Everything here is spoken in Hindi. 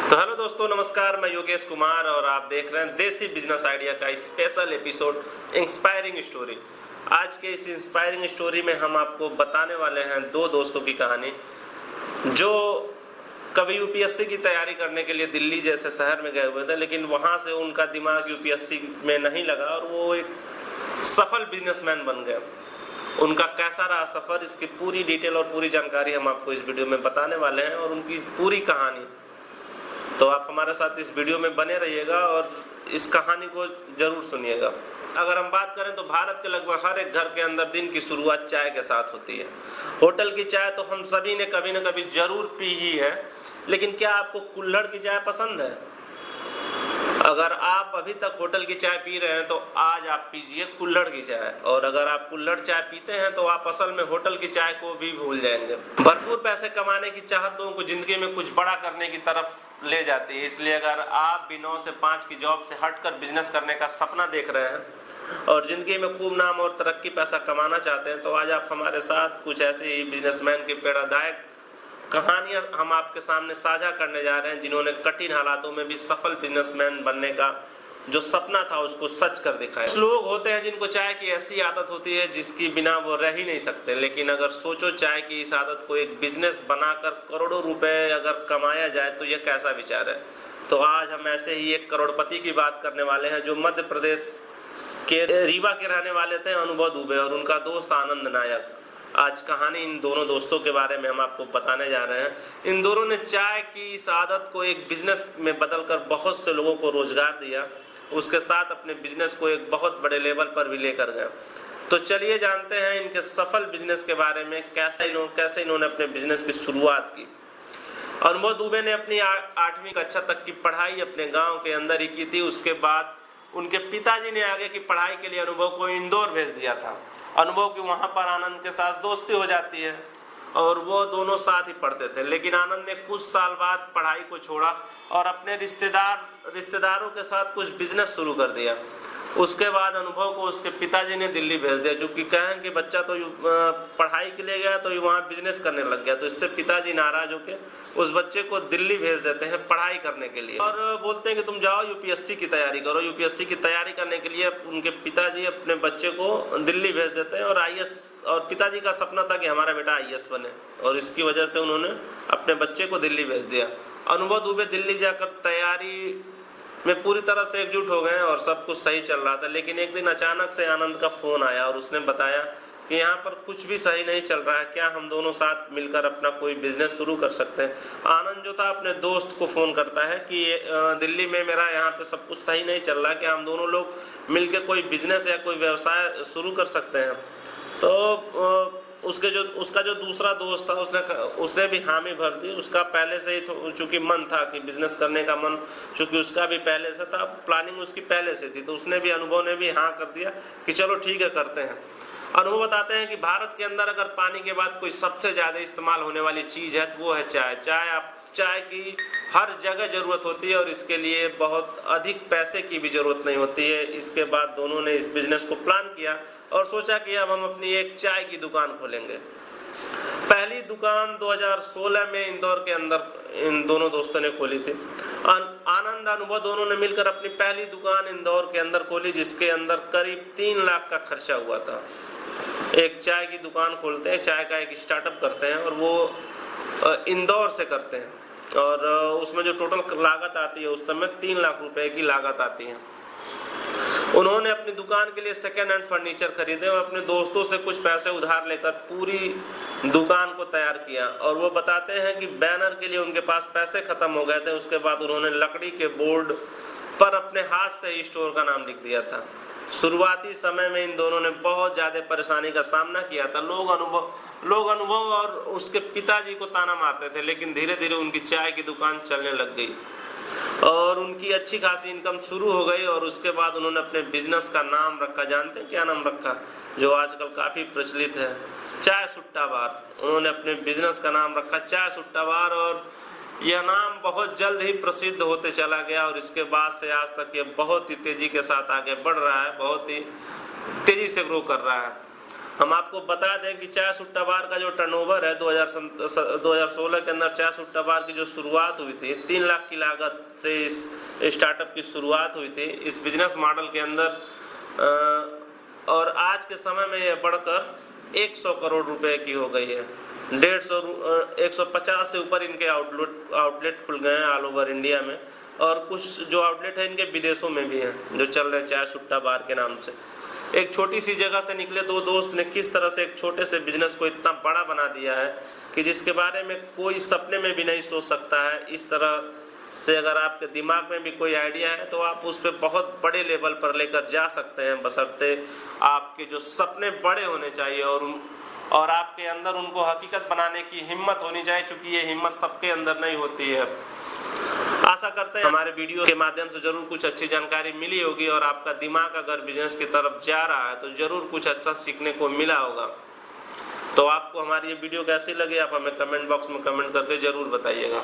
तो हेलो दोस्तों, नमस्कार। मैं योगेश कुमार और आप देख रहे हैं देसी बिजनेस आइडिया का स्पेशल एपिसोड इंस्पायरिंग स्टोरी। आज के इस इंस्पायरिंग स्टोरी में हम आपको बताने वाले हैं दो दोस्तों की कहानी जो कभी यूपीएससी की तैयारी करने के लिए दिल्ली जैसे शहर में गए हुए थे, लेकिन वहां से उनका दिमाग यूपीएससी में नहीं लगा और वो एक सफल बिजनेसमैन बन गए। उनका कैसा रहा सफर, इसकी पूरी डिटेल और पूरी जानकारी हम आपको इस वीडियो में बताने वाले हैं और उनकी पूरी कहानी। तो आप हमारे साथ इस वीडियो में बने रहिएगा और इस कहानी को जरूर सुनिएगा। अगर हम बात करें तो भारत के लगभग हर एक घर के अंदर दिन की शुरुआत चाय के साथ होती है। होटल की चाय तो हम सभी ने कभी न कभी जरूर पी ही है, लेकिन क्या आपको कुल्हड़ की चाय पसंद है? अगर आप अभी तक होटल की चाय पी रहे हैं तो आज आप पीजिए कुल्हड़ की चाय, और अगर आप कुल्हड़ चाय पीते हैं तो आप असल में होटल की चाय को भी भूल जाएंगे। भरपूर पैसे कमाने की चाहत लोगों को जिंदगी में कुछ बड़ा करने की तरफ ले जाती है। इसलिए अगर आप भी 9 से 5 की जॉब से हटकर बिजनेस करने का सपना देख रहे हैं और जिंदगी में खूब नाम और तरक्की पैसा कमाना चाहते हैं, तो आज आप हमारे साथ कुछ ऐसे ही बिजनेसमैन की प्रेरणादायक कहानियां हम आपके सामने साझा करने जा रहे हैं, जिन्होंने कठिन हालातों में भी सफल बिजनेसमैन बनने का जो सपना था उसको सच कर दिखाया। कुछ लोग होते हैं जिनको चाय की ऐसी आदत होती है जिसकी बिना वो रह ही नहीं सकते, लेकिन अगर सोचो चाय की इस आदत को एक बिजनेस बनाकर करोड़ों रुपए अगर कमाया जाए तो ये कैसा विचार है। तो आज हम ऐसे ही एक करोड़पति की बात करने वाले हैं जो मध्य प्रदेश के रीवा के रहने वाले थे, अनुभव दुबे, और उनका दोस्त आनंद नायक। आज कहानी इन दोनों दोस्तों के बारे में हम आपको बताने जा रहे हैं। इन दोनों ने चाय की इस आदत को एक बिजनेस में बदलकर बहुत से लोगों को रोजगार दिया, उसके साथ अपने बिजनेस को एक बहुत बड़े लेवल पर भी लेकर गए। तो चलिए जानते हैं इनके सफल बिजनेस के बारे में, कैसे इन्होंने अपने बिजनेस की शुरुआत की। अनुभव दुबे ने अपनी 8वीं कक्षा तक की पढ़ाई अपने गांव के अंदर ही की थी। उसके बाद उनके पिताजी ने आगे की पढ़ाई के लिए अनुभव को इंदौर भेज दिया था। अनुभव की वहां पर आनंद के साथ दोस्ती हो जाती है और वो दोनों साथ ही पढ़ते थे, लेकिन आनंद ने कुछ साल बाद पढ़ाई को छोड़ा और अपने रिश्तेदारों के साथ कुछ बिजनेस शुरू कर दिया। उसके बाद अनुभव को उसके पिताजी ने दिल्ली भेज दिया, जो कि कहें कि बच्चा तो पढ़ाई के लिए गया तो वहाँ बिजनेस करने लग गया। तो इससे पिताजी नाराज होकर उस बच्चे को दिल्ली भेज देते हैं पढ़ाई करने के लिए और बोलते हैं कि तुम जाओ यूपीएससी की तैयारी करो। यूपीएससी की तैयारी करने के लिए उनके पिताजी अपने बच्चे को दिल्ली भेज देते हैं और आईएएस, और पिताजी का सपना था कि हमारा बेटा आईएएस बने, और इसकी वजह से उन्होंने अपने बच्चे को दिल्ली भेज दिया। अनुभव दुबे दिल्ली जाकर तैयारी में पूरी तरह से एकजुट हो गए और सब कुछ सही चल रहा था, लेकिन एक दिन अचानक से आनंद का फोन आया और उसने बताया कि यहाँ पर कुछ भी सही नहीं चल रहा है, क्या हम दोनों साथ मिलकर अपना कोई बिजनेस शुरू कर सकते हैं। आनंद जो था अपने दोस्त को फोन करता है कि दिल्ली में मेरा यहाँ पे सब कुछ सही नहीं चल रहा है, क्या हम दोनों लोग मिलकर कोई बिजनेस या कोई व्यवसाय शुरू कर सकते हैं। तो उसका जो दूसरा दोस्त था उसने भी हामी भर दी। उसका पहले से ही चूंकि मन था कि बिजनेस करने का मन, चूंकि उसका भी पहले से था, प्लानिंग उसकी पहले से थी, तो उसने भी, अनुभव ने भी हाँ कर दिया कि चलो ठीक है करते हैं। अनुभव बताते हैं कि भारत के अंदर अगर पानी के बाद कोई सबसे ज्यादा इस्तेमाल होने वाली चीज है तो वो है चाय। चाय की हर जगह जरूरत होती है और इसके लिए बहुत अधिक पैसे की भी जरूरत नहीं होती है। इसके बाद दोनों ने इस बिजनेस को प्लान किया और सोचा कि अब हम अपनी एक चाय की दुकान खोलेंगे। पहली दुकान 2016 में इंदौर के अंदर इन दोनों दोस्तों ने खोली थी। आनंद अनुभव दोनों ने मिलकर अपनी पहली दुकान इंदौर के अंदर खोली, जिसके अंदर करीब 3 लाख का खर्चा हुआ था। एक चाय की दुकान खोलते हैं, चाय का एक स्टार्टअप करते हैं और वो इंदौर से करते हैं, और उसमें जो टोटल लागत आती है उस समय 3 लाख रुपए की लागत आती है। उन्होंने अपनी दुकान के लिए सेकेंड हैंड फर्नीचर खरीदे और अपने दोस्तों से कुछ पैसे उधार लेकर पूरी दुकान को तैयार किया। और वो बताते हैं कि बैनर के लिए उनके पास पैसे खत्म हो गए थे। उसके बाद उन्होंने लकड़ी के बोर्ड पर अपने हाथ से स्टोर का नाम लिख दिया था। शुरुआती समय में इन दोनों ने बहुत ज्यादा परेशानी का सामना किया था। लोग अनुभव और उसके पिताजी को ताना मारते थे, लेकिन धीरे धीरे उनकी चाय की दुकान चलने लग गई और उनकी अच्छी खासी इनकम शुरू हो गई। और उसके बाद उन्होंने अपने बिजनेस का नाम रखा, जानते हैं क्या नाम रखा, जो आजकल काफी प्रचलित है, चाय सुट्टा बार। उन्होंने अपने बिजनेस का नाम रखा चाय सुट्टा बार और यह नाम बहुत जल्द ही प्रसिद्ध होते चला गया और इसके बाद से आज तक ये बहुत ही तेजी के साथ आगे बढ़ रहा है, बहुत ही तेजी से ग्रो कर रहा है। हम आपको बता दें कि चाय सुट्टा बार का जो टर्नओवर है 2016 के अंदर चाय सुट्टा बार की जो शुरुआत हुई थी 3 लाख की लागत से इस स्टार्टअप की शुरुआत हुई थी इस बिजनेस मॉडल के अंदर, और आज के समय में यह बढ़कर 100 करोड़ रुपए की हो गई है। 150 से ऊपर इनके आउटलेट खुल गए हैं ऑल ओवर इंडिया में, और कुछ जो आउटलेट है इनके विदेशों में भी हैं जो चल रहे हैं चाय सुट्टा बार के नाम से। एक छोटी सी जगह से निकले दो दोस्त ने किस तरह से एक छोटे से बिजनेस को इतना बड़ा बना दिया है कि जिसके बारे में कोई सपने में भी नहीं सोच सकता है। इस तरह से अगर आपके दिमाग में भी कोई आइडिया है तो आप उस पर बहुत बड़े लेवल पर लेकर जा सकते हैं, बशर्ते आपके जो सपने बड़े होने चाहिए और आपके अंदर उनको हकीकत बनाने की हिम्मत होनी चाहिए, क्योंकि ये हिम्मत सबके अंदर नहीं होती है। आशा करते हैं हमारे वीडियो के माध्यम से जरूर कुछ अच्छी जानकारी मिली होगी, और आपका दिमाग अगर बिजनेस की तरफ जा रहा है तो जरूर कुछ अच्छा सीखने को मिला होगा। तो आपको हमारी ये वीडियो कैसी लगी आप हमें कमेंट बॉक्स में कमेंट करके जरूर बताइएगा।